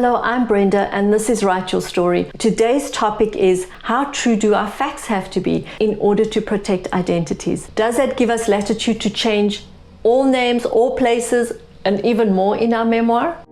Hello, I'm Brenda and this is Write Your Story. Today's topic is how true do our facts have to be in order to protect identities? Does that give us latitude to change all names, all places, and even more in our memoir?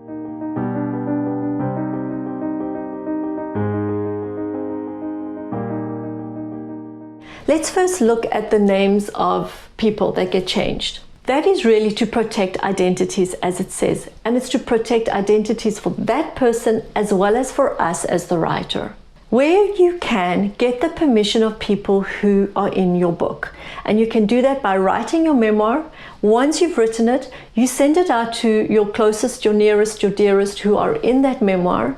Let's first look at the names of people that get changed. That is really to protect identities, as it says, and it's to protect identities for that person as well as for us as the writer. Where you can, get the permission of people who are in your book. And you can do that by writing your memoir. Once you've written it, you send it out to your closest, your nearest, your dearest who are in that memoir.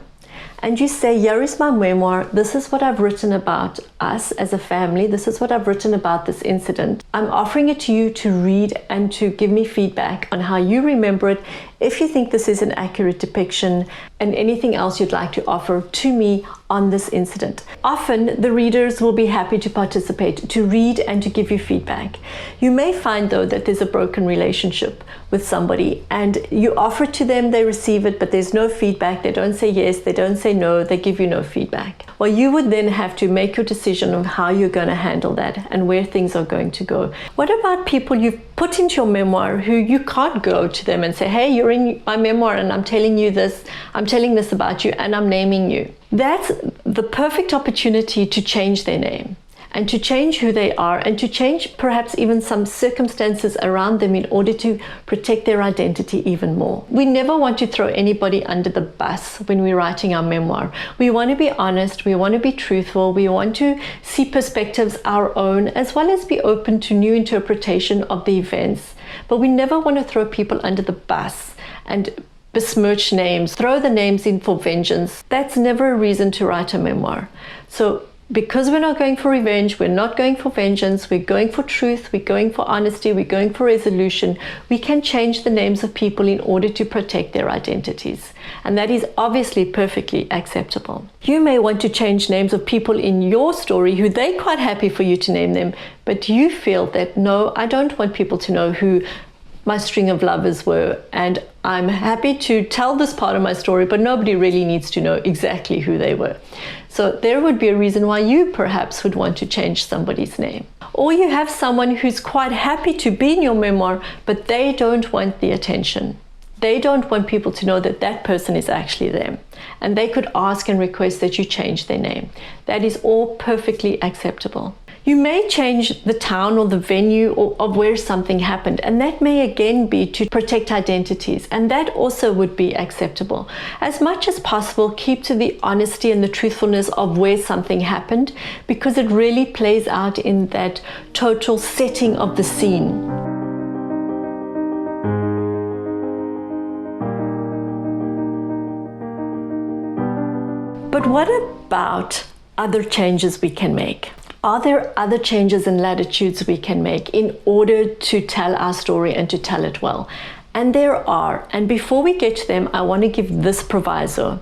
And you say, here is my memoir. This is what I've written about us as a family. This is what I've written about this incident. I'm offering it to you to read and to give me feedback on how you remember it, if you think this is an accurate depiction, and anything else you'd like to offer to me on this incident. Often the readers will be happy to participate, to read and to give you feedback. You may find though that there's a broken relationship with somebody and you offer it to them, they receive it, but there's no feedback. They don't say yes, they don't say no, they give you no feedback. Well, you would then have to make your decision on how you're going to handle that and where things are going to go. What about people you've put into your memoir who you can't go to them and say, hey, you're in my memoir and I'm telling you this, I'm telling this about you and I'm naming you. That's the perfect opportunity to change their name and to change who they are and to change perhaps even some circumstances around them in order to protect their identity even more. We never want to throw anybody under the bus when we're writing our memoir. We want to be honest, we want to be truthful, we want to see perspectives our own as well as be open to new interpretation of the events. But we never want to throw people under the bus and besmirch names, throw the names in for vengeance. That's never a reason to write a memoir. So because we're not going for revenge, we're not going for vengeance, we're going for truth, we're going for honesty, we're going for resolution, we can change the names of people in order to protect their identities. And that is obviously perfectly acceptable. You may want to change names of people in your story who they're quite happy for you to name them, but you feel that, no, I don't want people to know who my string of lovers were, and I'm happy to tell this part of my story, but nobody really needs to know exactly who they were. So there would be a reason why you perhaps would want to change somebody's name. Or you have someone who's quite happy to be in your memoir, but they don't want the attention. They don't want people to know that that person is actually them. And they could ask and request that you change their name. That is all perfectly acceptable. You may change the town or the venue of where something happened, and that may again be to protect identities, and that also would be acceptable. As much as possible, keep to the honesty and the truthfulness of where something happened, because it really plays out in that total setting of the scene. But what about other changes we can make? Are there other changes and latitudes we can make in order to tell our story and to tell it well? And there are. And before we get to them, I want to give this proviso.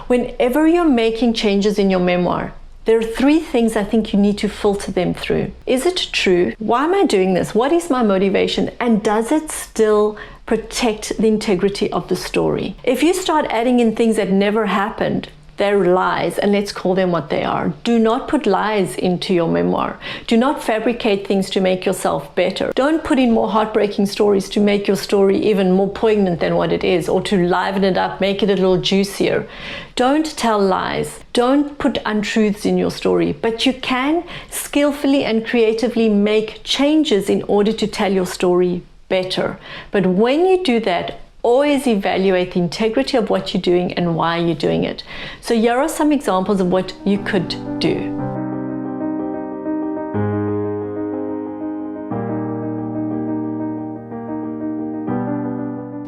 Whenever you're making changes in your memoir, there are three things I think you need to filter them through. Is it true? Why am I doing this? What is my motivation? And does it still protect the integrity of the story? If you start adding in things that never happened, they're lies, and let's call them what they are. Do not put lies into your memoir. Do not fabricate things to make yourself better. Don't put in more heartbreaking stories to make your story even more poignant than what it is, or to liven it up, make it a little juicier. Don't tell lies. Don't put untruths in your story, but you can skillfully and creatively make changes in order to tell your story better. But when you do that, always evaluate the integrity of what you're doing and why you're doing it. So here are some examples of what you could do.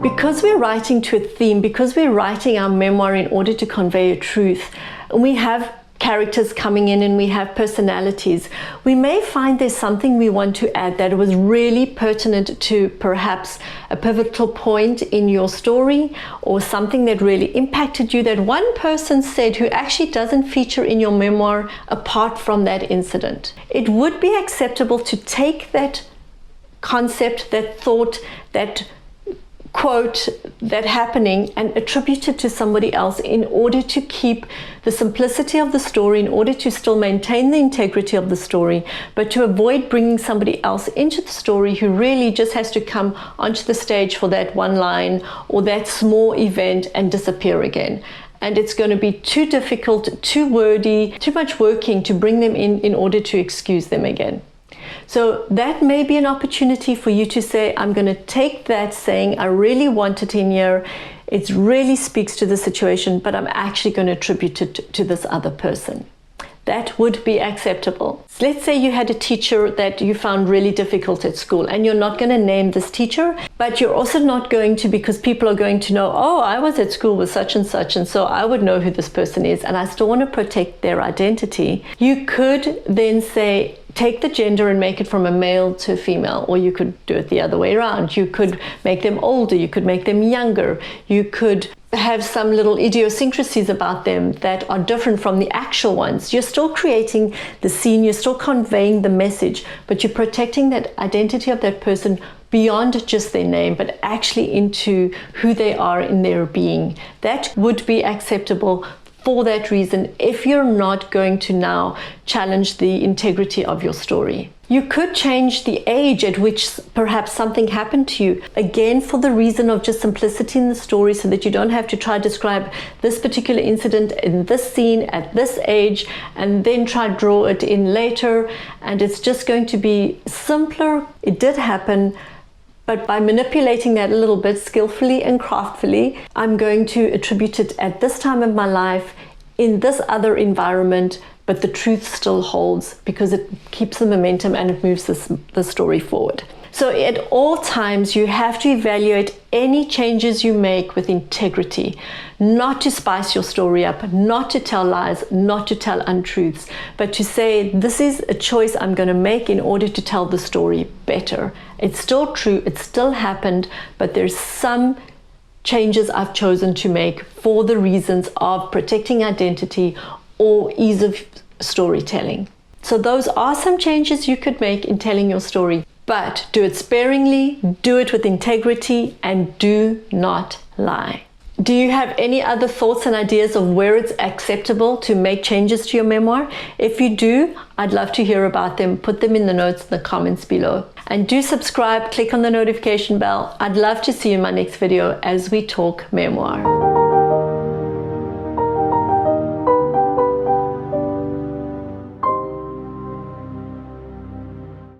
Because we're writing to a theme, because we're writing our memoir in order to convey a truth, we have characters coming in and we have personalities, we may find there's something we want to add that was really pertinent to perhaps a pivotal point in your story, or something that really impacted you that one person said who actually doesn't feature in your memoir apart from that incident. It would be acceptable to take that concept, that thought, that quote that happening and attribute it to somebody else in order to keep the simplicity of the story, in order to still maintain the integrity of the story, but to avoid bringing somebody else into the story who really just has to come onto the stage for that one line or that small event and disappear again. And it's going to be too difficult, too wordy, too much working to bring them in order to excuse them again. So that may be an opportunity for you to say, I'm going to take that saying, I really want it in here, it really speaks to the situation, but I'm actually going to attribute it to this other person. That would be acceptable. So let's say you had a teacher that you found really difficult at school, and you're not going to name this teacher, but you're also not going to, because people are going to know, oh, I was at school with such and such, and so I would know who this person is, and I still want to protect their identity. You could then say, take the gender and make it from a male to a female, or you could do it the other way around. You could make them older, you could make them younger, you could have some little idiosyncrasies about them that are different from the actual ones. You're still creating the scene, you're still conveying the message, but you're protecting that identity of that person beyond just their name, but actually into who they are in their being. That would be acceptable for that reason, if you're not going to now challenge the integrity of your story. You could change the age at which perhaps something happened to you, again for the reason of just simplicity in the story, so that you don't have to try to describe this particular incident in this scene at this age and then try to draw it in later, and it's just going to be simpler. It did happen, but by manipulating that a little bit skillfully and craftfully, I'm going to attribute it at this time of my life in this other environment, but the truth still holds because it keeps the momentum and it moves the story forward. So at all times, you have to evaluate any changes you make with integrity, not to spice your story up, not to tell lies, not to tell untruths, but to say, this is a choice I'm going to make in order to tell the story better. It's still true, it still happened, but there's some changes I've chosen to make for the reasons of protecting identity or ease of storytelling. So those are some changes you could make in telling your story, but do it sparingly, do it with integrity, and do not lie. Do you have any other thoughts and ideas of where it's acceptable to make changes to your memoir? If you do, I'd love to hear about them. Put them in the notes in the comments below. And do subscribe, click on the notification bell. I'd love to see you in my next video as we talk memoir.